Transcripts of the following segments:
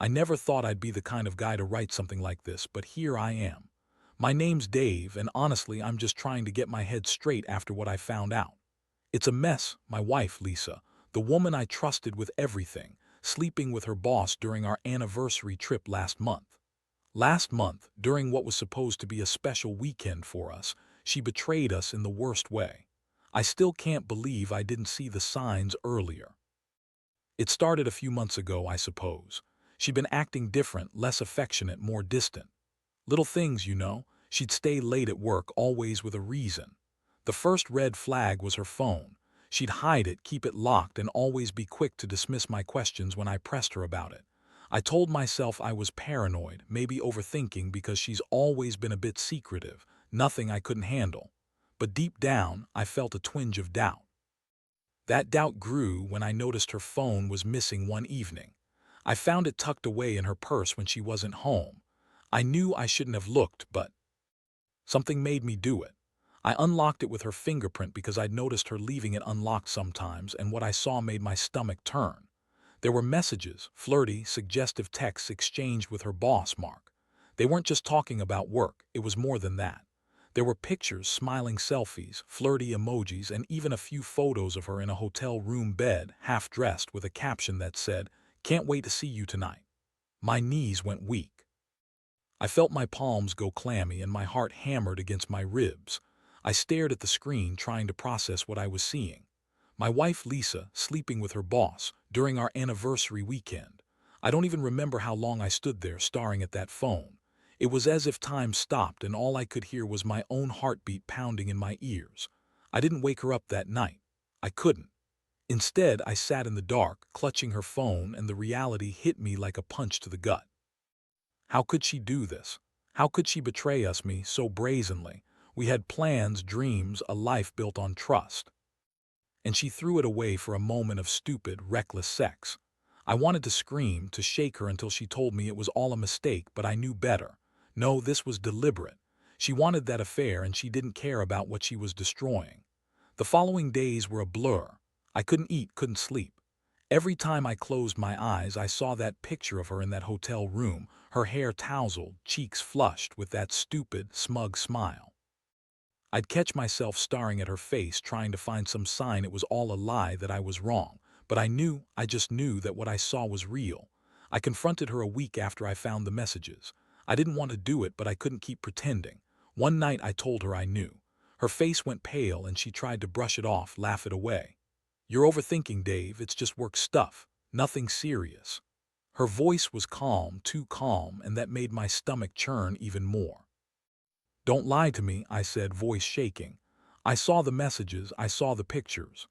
I never thought I'd be the kind of guy to write something like this, but here I am. My name's Dave, and honestly, I'm just trying to get my head straight after what I found out. It's a mess, my wife, Lisa, the woman I trusted with everything, sleeping with her boss during our anniversary trip last month. Last month, during what was supposed to be a special weekend for us, she betrayed us in the worst way. I still can't believe I didn't see the signs earlier. It started a few months ago, I suppose. She'd been acting different, less affectionate, more distant. Little things, you know. She'd stay late at work, always with a reason. The first red flag was her phone. She'd hide it, keep it locked, and always be quick to dismiss my questions when I pressed her about it. I told myself I was paranoid, maybe overthinking because she's always been a bit secretive, nothing I couldn't handle. But deep down, I felt a twinge of doubt. That doubt grew when I noticed her phone was missing one evening. I found it tucked away in her purse when she wasn't home. I knew I shouldn't have looked, but something made me do it. I unlocked it with her fingerprint because I'd noticed her leaving it unlocked sometimes, and what I saw made my stomach turn. There were messages, flirty, suggestive texts exchanged with her boss, Mark. They weren't just talking about work, it was more than that. There were pictures, smiling selfies, flirty emojis, and even a few photos of her in a hotel room bed, half dressed, with a caption that said, "Can't wait to see you tonight." My knees went weak. I felt my palms go clammy and my heart hammered against my ribs. I stared at the screen, trying to process what I was seeing. My wife Lisa, sleeping with her boss, during our anniversary weekend. I don't even remember how long I stood there staring at that phone. It was as if time stopped and all I could hear was my own heartbeat pounding in my ears. I didn't wake her up that night. I couldn't. Instead, I sat in the dark, clutching her phone, and the reality hit me like a punch to the gut. How could she do this? How could she betray us, me, so brazenly? We had plans, dreams, a life built on trust. And she threw it away for a moment of stupid, reckless sex. I wanted to scream, to shake her until she told me it was all a mistake, but I knew better. No, this was deliberate. She wanted that affair and she didn't care about what she was destroying. The following days were a blur. I couldn't eat, couldn't sleep. Every time I closed my eyes, I saw that picture of her in that hotel room, her hair tousled, cheeks flushed, with that stupid, smug smile. I'd catch myself staring at her face, trying to find some sign it was all a lie, that I was wrong. But I just knew that what I saw was real. I confronted her a week after I found the messages. I didn't want to do it, but I couldn't keep pretending. One night I told her I knew. Her face went pale and she tried to brush it off, laugh it away. "You're overthinking, Dave, it's just work stuff. Nothing serious." Her voice was calm, too calm, and that made my stomach churn even more. "Don't lie to me," I said, voice shaking. "I saw the messages, I saw the pictures."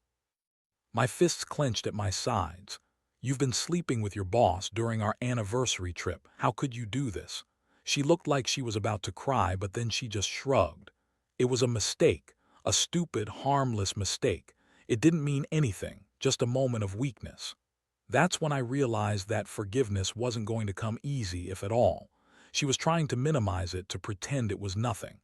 My fists clenched at my sides. "You've been sleeping with your boss during our anniversary trip. How could you do this?" She looked like she was about to cry, but then she just shrugged. "It was a mistake, a stupid, harmless mistake. It didn't mean anything, just a moment of weakness." That's when I realized that forgiveness wasn't going to come easy, if at all. She was trying to minimize it, to pretend it was nothing.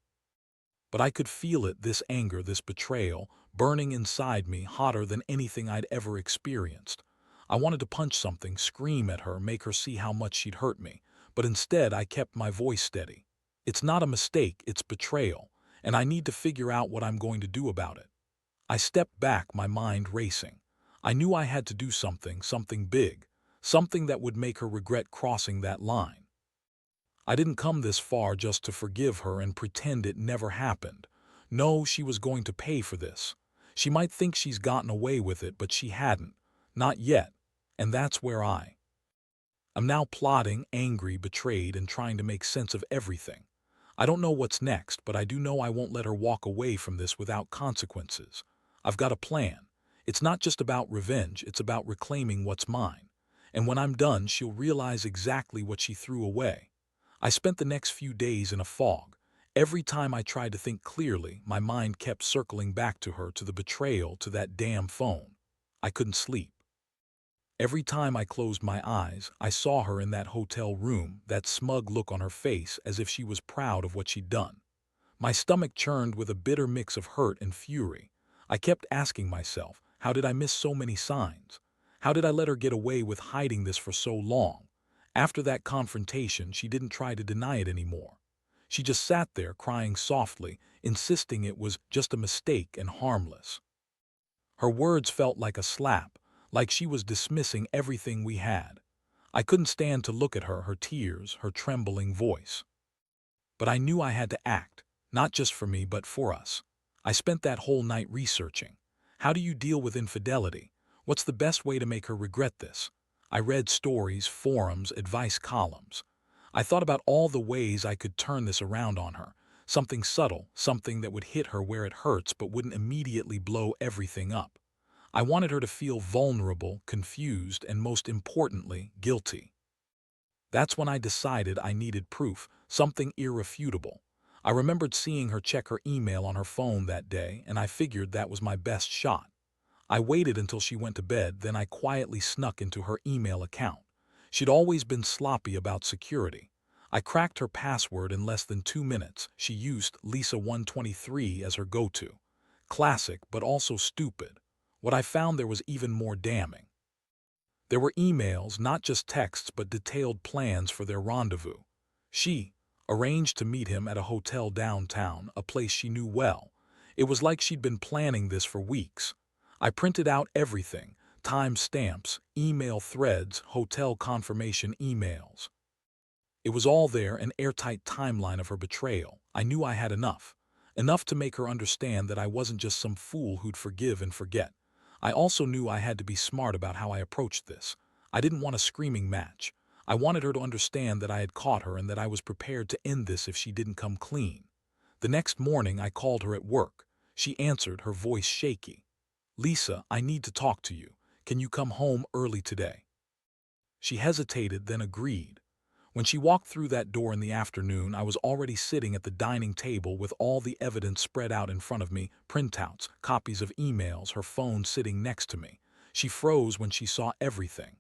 But I could feel it, this anger, this betrayal, burning inside me, hotter than anything I'd ever experienced. I wanted to punch something, scream at her, make her see how much she'd hurt me. But instead, I kept my voice steady. "It's not a mistake, it's betrayal, and I need to figure out what I'm going to do about it." I stepped back, my mind racing. I knew I had to do something, something big, something that would make her regret crossing that line. I didn't come this far just to forgive her and pretend it never happened. No, she was going to pay for this. She might think she's gotten away with it, but she hadn't. Not yet. And that's where I'm now plotting, angry, betrayed, and trying to make sense of everything. I don't know what's next, but I do know I won't let her walk away from this without consequences. I've got a plan. It's not just about revenge, it's about reclaiming what's mine. And when I'm done, she'll realize exactly what she threw away. I spent the next few days in a fog. Every time I tried to think clearly, my mind kept circling back to her, to the betrayal, to that damn phone. I couldn't sleep. Every time I closed my eyes, I saw her in that hotel room, that smug look on her face, as if she was proud of what she'd done. My stomach churned with a bitter mix of hurt and fury. I kept asking myself, how did I miss so many signs? How did I let her get away with hiding this for so long? After that confrontation, she didn't try to deny it anymore. She just sat there crying softly, insisting it was just a mistake and harmless. Her words felt like a slap, like she was dismissing everything we had. I couldn't stand to look at her tears, her trembling voice. But I knew I had to act, not just for me but for us. I spent that whole night researching. How do you deal with infidelity? What's the best way to make her regret this? I read stories, forums, advice columns. I thought about all the ways I could turn this around on her. Something subtle, something that would hit her where it hurts but wouldn't immediately blow everything up. I wanted her to feel vulnerable, confused, and most importantly, guilty. That's when I decided I needed proof, something irrefutable. I remembered seeing her check her email on her phone that day, and I figured that was my best shot. I waited until she went to bed, then I quietly snuck into her email account. She'd always been sloppy about security. I cracked her password in less than 2 minutes. She used Lisa123 as her go-to. Classic, but also stupid. What I found there was even more damning. There were emails, not just texts, but detailed plans for their rendezvous. She arranged to meet him at a hotel downtown, a place she knew well. It was like she'd been planning this for weeks. I printed out everything: time stamps, email threads, hotel confirmation emails. It was all there, an airtight timeline of her betrayal. I knew I had enough. Enough to make her understand that I wasn't just some fool who'd forgive and forget. I also knew I had to be smart about how I approached this. I didn't want a screaming match. I wanted her to understand that I had caught her and that I was prepared to end this if she didn't come clean. The next morning I called her at work. She answered, her voice shaky. "Lisa, I need to talk to you. Can you come home early today?" She hesitated, then agreed. When she walked through that door in the afternoon, I was already sitting at the dining table with all the evidence spread out in front of me: printouts, copies of emails, her phone sitting next to me. She froze when she saw everything.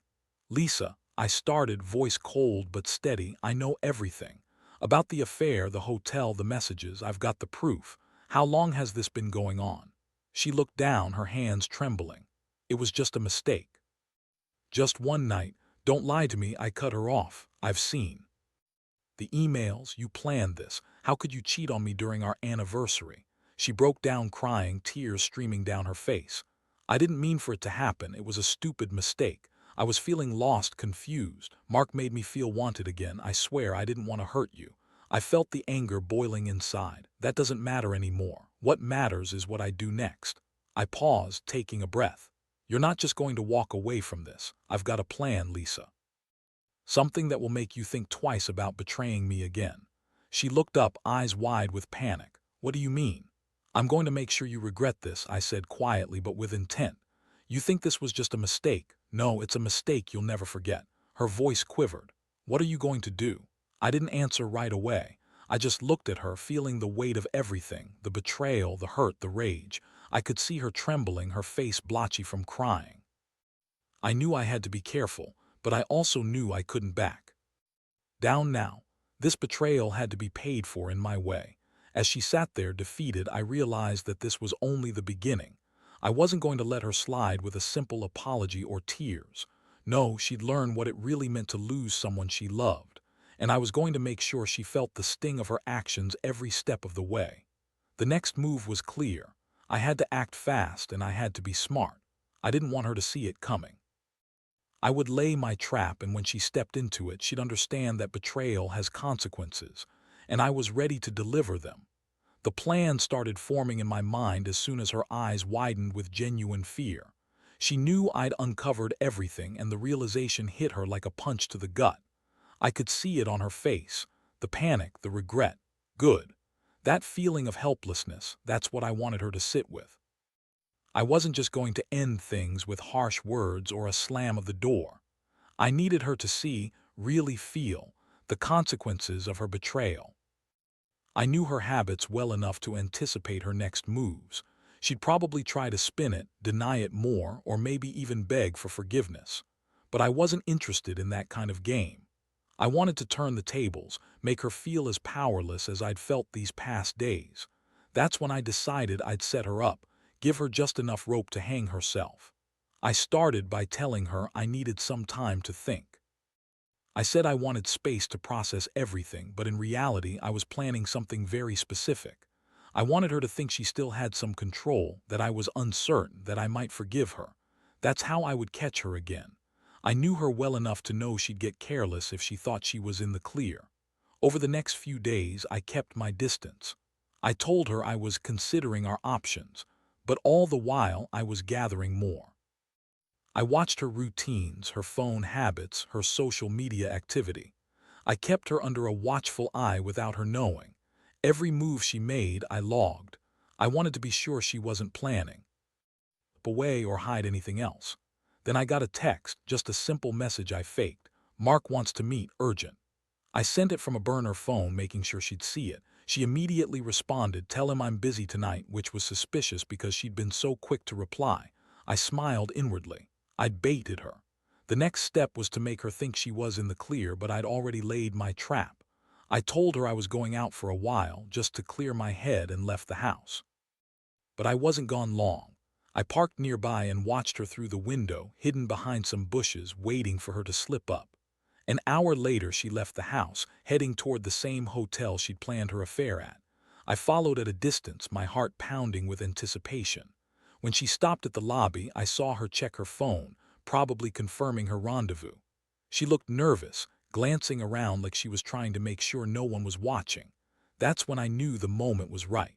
"Lisa," I started, voice cold but steady, "I know everything. About the affair, the hotel, the messages. I've got the proof. How long has this been going on?" She looked down, her hands trembling. "It was just a mistake. Just one night. Don't lie to me," I cut her off. "I've seen the emails. You planned this. How could you cheat on me during our anniversary?" She broke down crying, tears streaming down her face. "I didn't mean for it to happen. It was a stupid mistake. I was feeling lost, confused. Mark made me feel wanted again. I swear I didn't want to hurt you." I felt the anger boiling inside. "That doesn't matter anymore. What matters is what I do next." I paused, taking a breath. "You're not just going to walk away from this. I've got a plan, Lisa. Something that will make you think twice about betraying me again." She looked up, eyes wide with panic. "What do you mean?" "I'm going to make sure you regret this," I said quietly but with intent. "You think this was just a mistake? No, it's a mistake you'll never forget." Her voice quivered. "What are you going to do?" I didn't answer right away. I just looked at her, feeling the weight of everything: the betrayal, the hurt, the rage. I could see her trembling, her face blotchy from crying. I knew I had to be careful, but I also knew I couldn't back down now. This betrayal had to be paid for in my way. As she sat there defeated, I realized that this was only the beginning. I wasn't going to let her slide with a simple apology or tears. No, she'd learn what it really meant to lose someone she loved, and I was going to make sure she felt the sting of her actions every step of the way. The next move was clear. I had to act fast and I had to be smart. I didn't want her to see it coming. I would lay my trap, and when she stepped into it, she'd understand that betrayal has consequences, and I was ready to deliver them. The plan started forming in my mind as soon as her eyes widened with genuine fear. She knew I'd uncovered everything, and the realization hit her like a punch to the gut. I could see it on her face: the panic, the regret. Good. That feeling of helplessness, that's what I wanted her to sit with. I wasn't just going to end things with harsh words or a slam of the door. I needed her to see, really feel, the consequences of her betrayal. I knew her habits well enough to anticipate her next moves. She'd probably try to spin it, deny it more, or maybe even beg for forgiveness. But I wasn't interested in that kind of game. I wanted to turn the tables, make her feel as powerless as I'd felt these past days. That's when I decided I'd set her up, give her just enough rope to hang herself. I started by telling her I needed some time to think. I said I wanted space to process everything, but in reality I was planning something very specific. I wanted her to think she still had some control, that I was uncertain, that I might forgive her. That's how I would catch her again. I knew her well enough to know she'd get careless if she thought she was in the clear. Over the next few days, I kept my distance. I told her I was considering our options, but all the while I was gathering more. I watched her routines, her phone habits, her social media activity. I kept her under a watchful eye without her knowing. Every move she made, I logged. I wanted to be sure she wasn't planning away or hide anything else. Then I got a text, just a simple message I faked. Mark wants to meet, urgent. I sent it from a burner phone, making sure she'd see it. She immediately responded, tell him I'm busy tonight, which was suspicious because she'd been so quick to reply. I smiled inwardly. I'd baited her. The next step was to make her think she was in the clear, but I'd already laid my trap. I told her I was going out for a while, just to clear my head, and left the house. But I wasn't gone long. I parked nearby and watched her through the window, hidden behind some bushes, waiting for her to slip up. An hour later, she left the house, heading toward the same hotel she'd planned her affair at. I followed at a distance, my heart pounding with anticipation. When she stopped at the lobby, I saw her check her phone, probably confirming her rendezvous. She looked nervous, glancing around like she was trying to make sure no one was watching. That's when I knew the moment was right.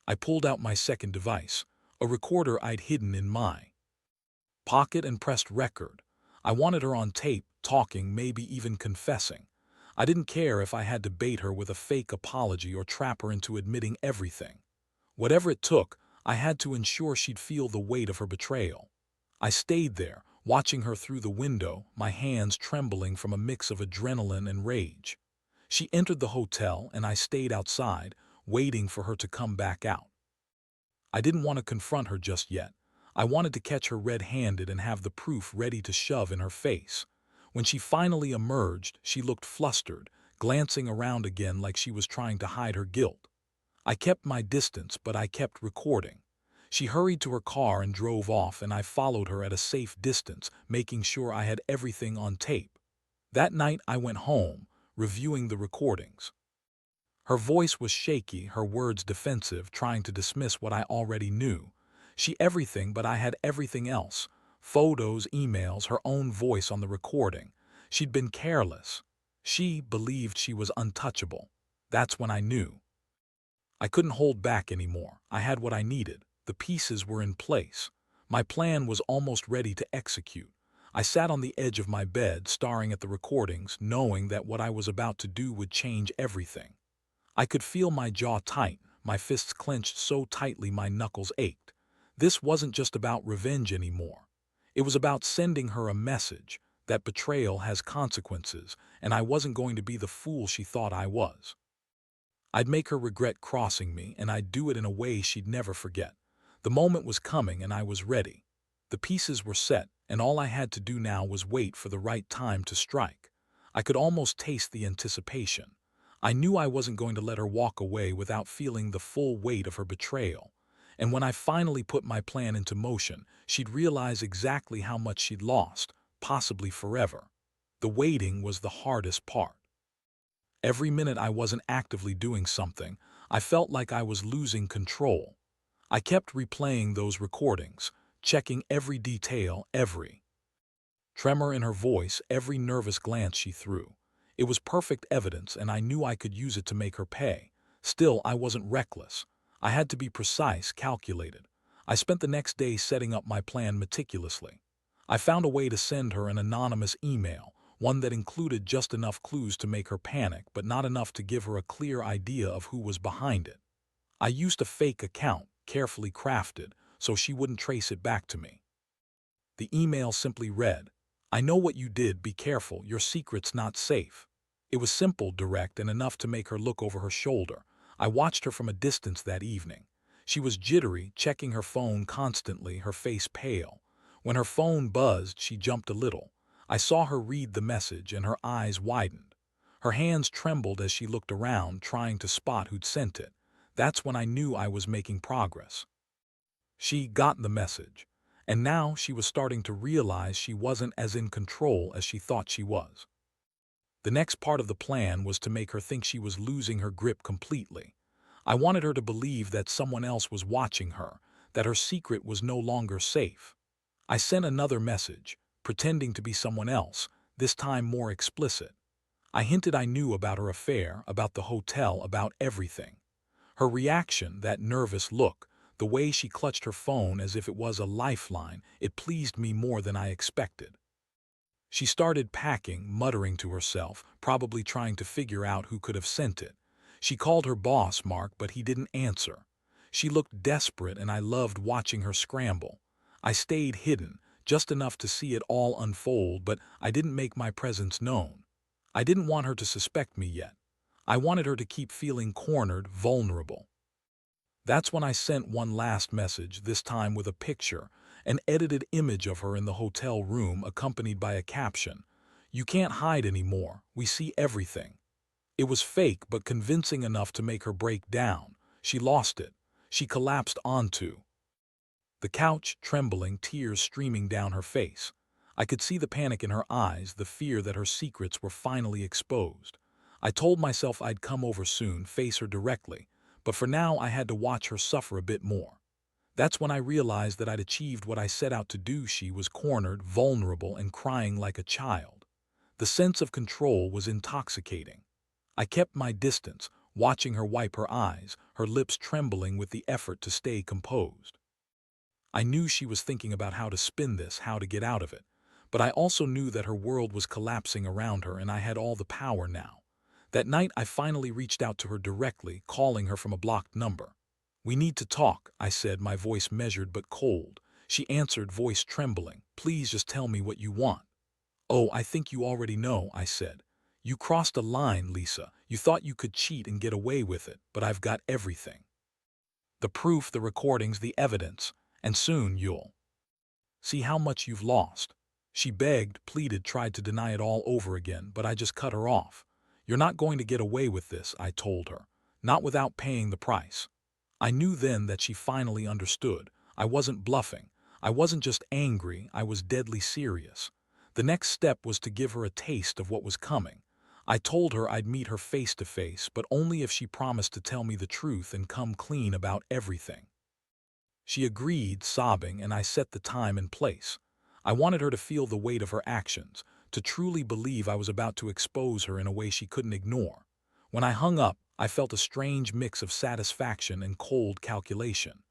I pulled out my second device, a recorder I'd hidden in my pocket, and pressed record. I wanted her on tape, talking, maybe even confessing. I didn't care if I had to bait her with a fake apology or trap her into admitting everything. Whatever it took, I had to ensure she'd feel the weight of her betrayal. I stayed there, watching her through the window, my hands trembling from a mix of adrenaline and rage. She entered the hotel, and I stayed outside, waiting for her to come back out. I didn't want to confront her just yet. I wanted to catch her red-handed and have the proof ready to shove in her face. When she finally emerged, she looked flustered, glancing around again like she was trying to hide her guilt. I kept my distance, but I kept recording. She hurried to her car and drove off, and I followed her at a safe distance, making sure I had everything on tape. That night I went home, reviewing the recordings. Her voice was shaky, her words defensive, trying to dismiss what I already knew. She everything, but I had everything else. Photos, emails, her own voice on the recording. She'd been careless. She believed she was untouchable. That's when I knew. I couldn't hold back anymore. I had what I needed. The pieces were in place. My plan was almost ready to execute. I sat on the edge of my bed, staring at the recordings, knowing that what I was about to do would change everything. I could feel my jaw tight, my fists clenched so tightly my knuckles ached. This wasn't just about revenge anymore. It was about sending her a message that betrayal has consequences, and I wasn't going to be the fool she thought I was. I'd make her regret crossing me, and I'd do it in a way she'd never forget. The moment was coming, and I was ready. The pieces were set, and all I had to do now was wait for the right time to strike. I could almost taste the anticipation. I knew I wasn't going to let her walk away without feeling the full weight of her betrayal. And when I finally put my plan into motion, she'd realize exactly how much she'd lost, possibly forever. The waiting was the hardest part. Every minute I wasn't actively doing something, I felt like I was losing control. I kept replaying those recordings, checking every detail, every tremor in her voice, every nervous glance she threw. It was perfect evidence, and I knew I could use it to make her pay. Still, I wasn't reckless. I had to be precise, calculated. I spent the next day setting up my plan meticulously. I found a way to send her an anonymous email, one that included just enough clues to make her panic, but not enough to give her a clear idea of who was behind it. I used a fake account, carefully crafted, so she wouldn't trace it back to me. The email simply read, "I know what you did, be careful, your secret's not safe." It was simple, direct, and enough to make her look over her shoulder. I watched her from a distance that evening. She was jittery, checking her phone constantly, her face pale. When her phone buzzed, she jumped a little. I saw her read the message, and her eyes widened. Her hands trembled as she looked around, trying to spot who'd sent it. That's when I knew I was making progress. She got the message, and now she was starting to realize she wasn't as in control as she thought she was. The next part of the plan was to make her think she was losing her grip completely. I wanted her to believe that someone else was watching her, that her secret was no longer safe. I sent another message, pretending to be someone else, this time more explicit. I hinted I knew about her affair, about the hotel, about everything. Her reaction, that nervous look, the way she clutched her phone as if it was a lifeline, it pleased me more than I expected. She started packing, muttering to herself, probably trying to figure out who could have sent it. She called her boss, Mark, but he didn't answer. She looked desperate, and I loved watching her scramble. I stayed hidden, just enough to see it all unfold, but I didn't make my presence known. I didn't want her to suspect me yet. I wanted her to keep feeling cornered, vulnerable. That's when I sent one last message, this time with a picture, an edited image of her in the hotel room accompanied by a caption. "You can't hide anymore. We see everything." It was fake but convincing enough to make her break down. She lost it. She collapsed onto the couch, trembling, tears streaming down her face. I could see the panic in her eyes, the fear that her secrets were finally exposed. I told myself I'd come over soon, face her directly, but for now I had to watch her suffer a bit more. That's when I realized that I'd achieved what I set out to do. She was cornered, vulnerable, and crying like a child. The sense of control was intoxicating. I kept my distance, watching her wipe her eyes, her lips trembling with the effort to stay composed. I knew she was thinking about how to spin this, how to get out of it, but I also knew that her world was collapsing around her and I had all the power now. That night I finally reached out to her directly, calling her from a blocked number. "We need to talk," I said, my voice measured but cold. She answered, voice trembling. "Please just tell me what you want." "Oh, I think you already know," I said. "You crossed a line, Lisa. You thought you could cheat and get away with it, but I've got everything. The proof, the recordings, the evidence, and soon you'll see how much you've lost." She begged, pleaded, tried to deny it all over again, but I just cut her off. "You're not going to get away with this," I told her. "Not without paying the price." I knew then that she finally understood. I wasn't bluffing. I wasn't just angry, I was deadly serious. The next step was to give her a taste of what was coming. I told her I'd meet her face to face, but only if she promised to tell me the truth and come clean about everything. She agreed, sobbing, and I set the time and place. I wanted her to feel the weight of her actions, to truly believe I was about to expose her in a way she couldn't ignore. When I hung up, I felt a strange mix of satisfaction and cold calculation.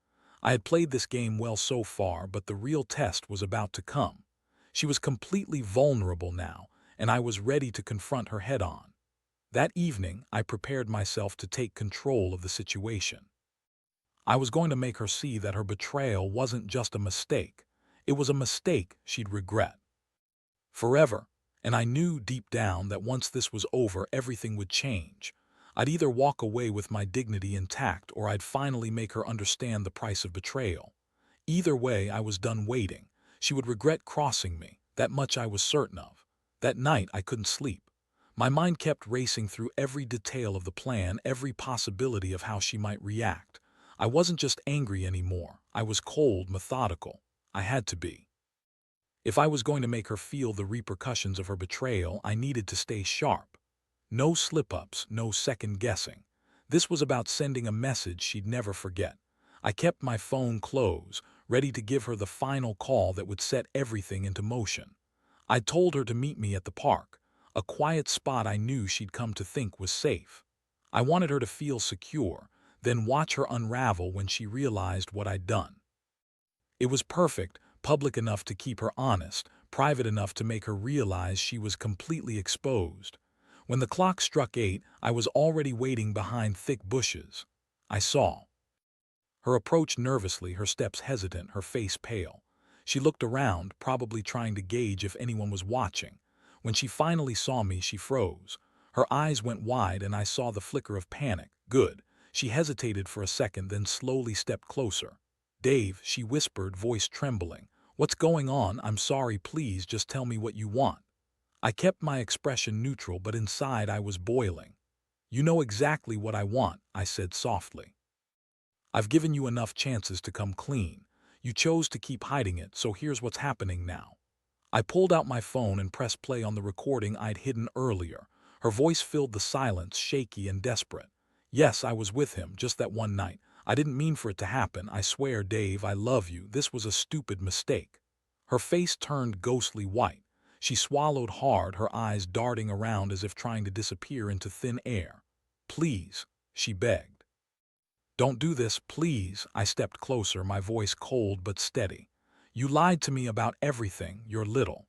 I had played this game well so far, but the real test was about to come. She was completely vulnerable now, and I was ready to confront her head-on. That evening, I prepared myself to take control of the situation. I was going to make her see that her betrayal wasn't just a mistake. It was a mistake she'd regret forever, and I knew deep down that once this was over, everything would change. I'd either walk away with my dignity intact or I'd finally make her understand the price of betrayal. Either way, I was done waiting. She would regret crossing me, that much I was certain of. That night, I couldn't sleep. My mind kept racing through every detail of the plan, every possibility of how she might react. I wasn't just angry anymore. I was cold, methodical. I had to be. If I was going to make her feel the repercussions of her betrayal, I needed to stay sharp. No slip-ups, no second-guessing. This was about sending a message she'd never forget. I kept my phone close, ready to give her the final call that would set everything into motion. I told her to meet me at the park, a quiet spot I knew she'd come to think was safe. I wanted her to feel secure, then watch her unravel when she realized what I'd done. It was perfect, public enough to keep her honest, private enough to make her realize she was completely exposed. When the clock struck 8, I was already waiting behind thick bushes. I saw her approach nervously, her steps hesitant, her face pale. She looked around, probably trying to gauge if anyone was watching. When she finally saw me, she froze. Her eyes went wide and I saw the flicker of panic. Good. She hesitated for a second, then slowly stepped closer. "Dave," she whispered, voice trembling. "What's going on? I'm sorry, please just tell me what you want." I kept my expression neutral, but inside I was boiling. "You know exactly what I want," I said softly. "I've given you enough chances to come clean. You chose to keep hiding it, so here's what's happening now." I pulled out my phone and pressed play on the recording I'd hidden earlier. Her voice filled the silence, shaky and desperate. Yes, I was with him, just that one night. I didn't mean for it to happen. I swear, Dave, I love you. This was a stupid mistake. Her face turned ghostly white. She swallowed hard, her eyes darting around as if trying to disappear into thin air. Please, she begged. Don't do this, please. I stepped closer, my voice cold but steady. You lied to me about everything, your little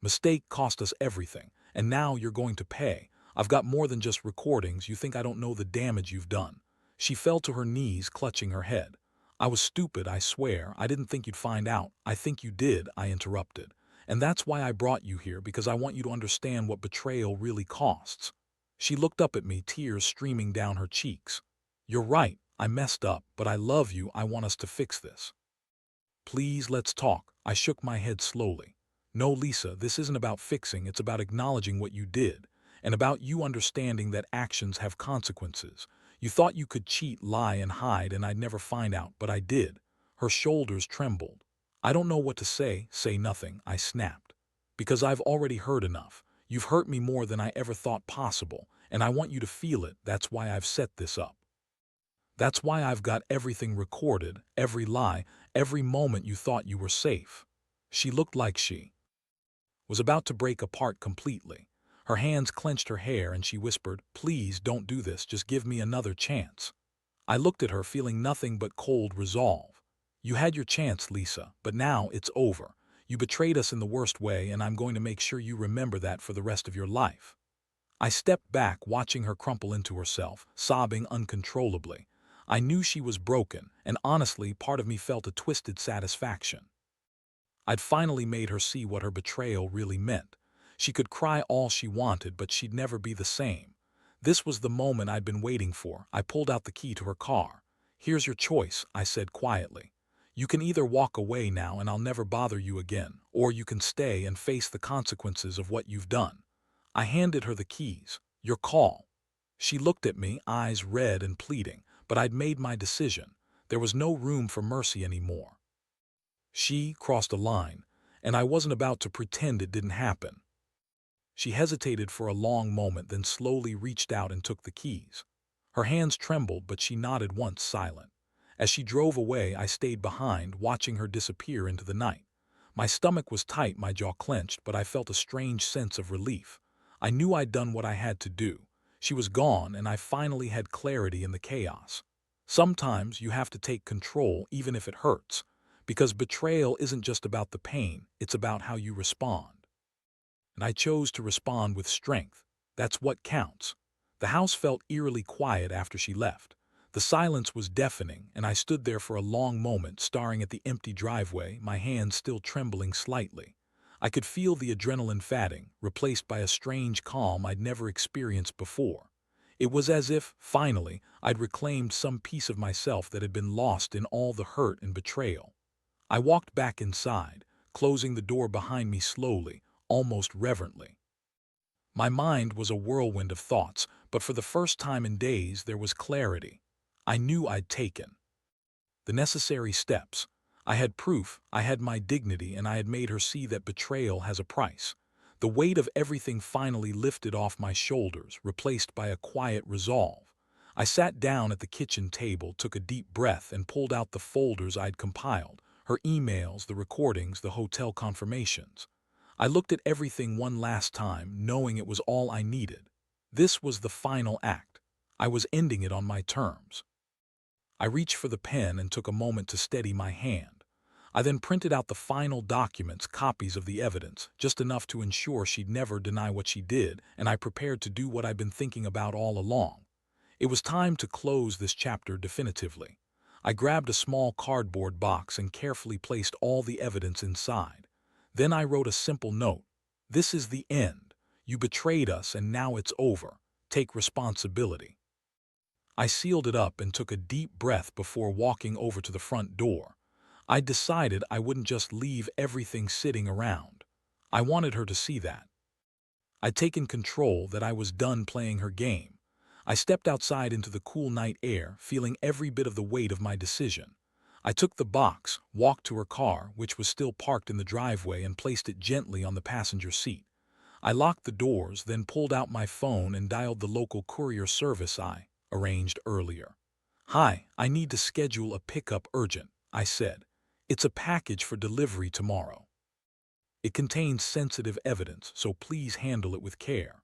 mistake cost us everything, and now you're going to pay. I've got more than just recordings. You think I don't know the damage you've done? She fell to her knees, clutching her head. I was stupid, I swear. I didn't think you'd find out. I think you did, I interrupted. And that's why I brought you here, because I want you to understand what betrayal really costs. She looked up at me, tears streaming down her cheeks. You're right, I messed up, but I love you. I want us to fix this. Please, let's talk. I shook my head slowly. No, Lisa, this isn't about fixing, it's about acknowledging what you did, and about you understanding that actions have consequences. You thought you could cheat, lie, and hide, and I'd never find out, but I did. Her shoulders trembled. I don't know what to say nothing, I snapped. Because I've already heard enough. You've hurt me more than I ever thought possible, and I want you to feel it. That's why I've set this up. That's why I've got everything recorded, every lie, every moment you thought you were safe. She looked like she was about to break apart completely. Her hands clenched her hair and she whispered, please don't do this, just give me another chance. I looked at her, feeling nothing but cold resolve. You had your chance, Lisa, but now it's over. You betrayed us in the worst way, and I'm going to make sure you remember that for the rest of your life. I stepped back, watching her crumple into herself, sobbing uncontrollably. I knew she was broken, and honestly, part of me felt a twisted satisfaction. I'd finally made her see what her betrayal really meant. She could cry all she wanted, but she'd never be the same. This was the moment I'd been waiting for. I pulled out the key to her car. Here's your choice, I said quietly. You can either walk away now and I'll never bother you again, or you can stay and face the consequences of what you've done. I handed her the keys. Your call. She looked at me, eyes red and pleading, but I'd made my decision. There was no room for mercy anymore. She crossed a line, and I wasn't about to pretend it didn't happen. She hesitated for a long moment, then slowly reached out and took the keys. Her hands trembled, but she nodded once, silent. As she drove away, I stayed behind, watching her disappear into the night. My stomach was tight, my jaw clenched, but I felt a strange sense of relief. I knew I'd done what I had to do. She was gone, and I finally had clarity in the chaos. Sometimes you have to take control, even if it hurts. Because betrayal isn't just about the pain, it's about how you respond. And I chose to respond with strength. That's what counts. The house felt eerily quiet after she left. The silence was deafening, and I stood there for a long moment, staring at the empty driveway, my hands still trembling slightly. I could feel the adrenaline fading, replaced by a strange calm I'd never experienced before. It was as if, finally, I'd reclaimed some piece of myself that had been lost in all the hurt and betrayal. I walked back inside, closing the door behind me slowly, almost reverently. My mind was a whirlwind of thoughts, but for the first time in days there was clarity. I knew I'd taken the necessary steps. I had proof, I had my dignity, and I had made her see that betrayal has a price. The weight of everything finally lifted off my shoulders, replaced by a quiet resolve. I sat down at the kitchen table, took a deep breath, and pulled out the folders I'd compiled. Her emails, the recordings, the hotel confirmations. I looked at everything one last time, knowing it was all I needed. This was the final act. I was ending it on my terms. I reached for the pen and took a moment to steady my hand. I then printed out the final documents, copies of the evidence, just enough to ensure she'd never deny what she did, and I prepared to do what I'd been thinking about all along. It was time to close this chapter definitively. I grabbed a small cardboard box and carefully placed all the evidence inside. Then I wrote a simple note. This is the end. You betrayed us and now it's over. Take responsibility. I sealed it up and took a deep breath before walking over to the front door. I decided I wouldn't just leave everything sitting around. I wanted her to see that I'd taken control, that I was done playing her game. I stepped outside into the cool night air, feeling every bit of the weight of my decision. I took the box, walked to her car, which was still parked in the driveway, and placed it gently on the passenger seat. I locked the doors, then pulled out my phone and dialed the local courier service I arranged earlier. "Hi, I need to schedule a pickup urgent," I said. "It's a package for delivery tomorrow. It contains sensitive evidence, so please handle it with care."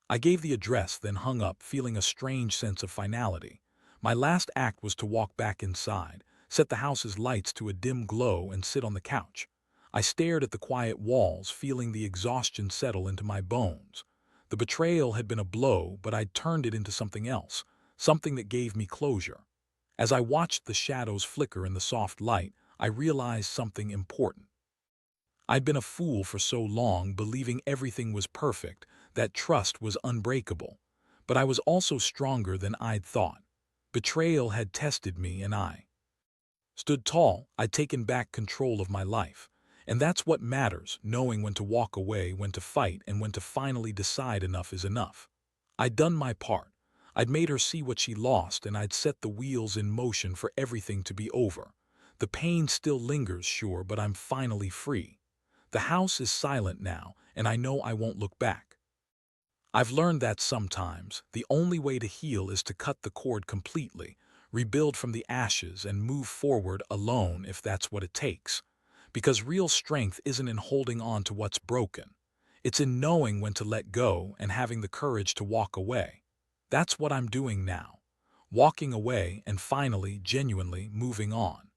I gave the address, then hung up, feeling a strange sense of finality. My last act was to walk back inside, set the house's lights to a dim glow, and sit on the couch. I stared at the quiet walls, feeling the exhaustion settle into my bones. The betrayal had been a blow, but I'd turned it into something else, something that gave me closure. As I watched the shadows flicker in the soft light, I realized something important. I'd been a fool for so long, believing everything was perfect, that trust was unbreakable. But I was also stronger than I'd thought. Betrayal had tested me, and I stood tall. I'd taken back control of my life. And that's what matters, knowing when to walk away, when to fight, and when to finally decide enough is enough. I'd done my part. I'd made her see what she lost, and I'd set the wheels in motion for everything to be over. The pain still lingers, sure, but I'm finally free. The house is silent now, and I know I won't look back. I've learned that sometimes the only way to heal is to cut the cord completely, rebuild from the ashes, and move forward alone if that's what it takes. Because real strength isn't in holding on to what's broken. It's in knowing when to let go and having the courage to walk away. That's what I'm doing now. Walking away and finally, genuinely moving on.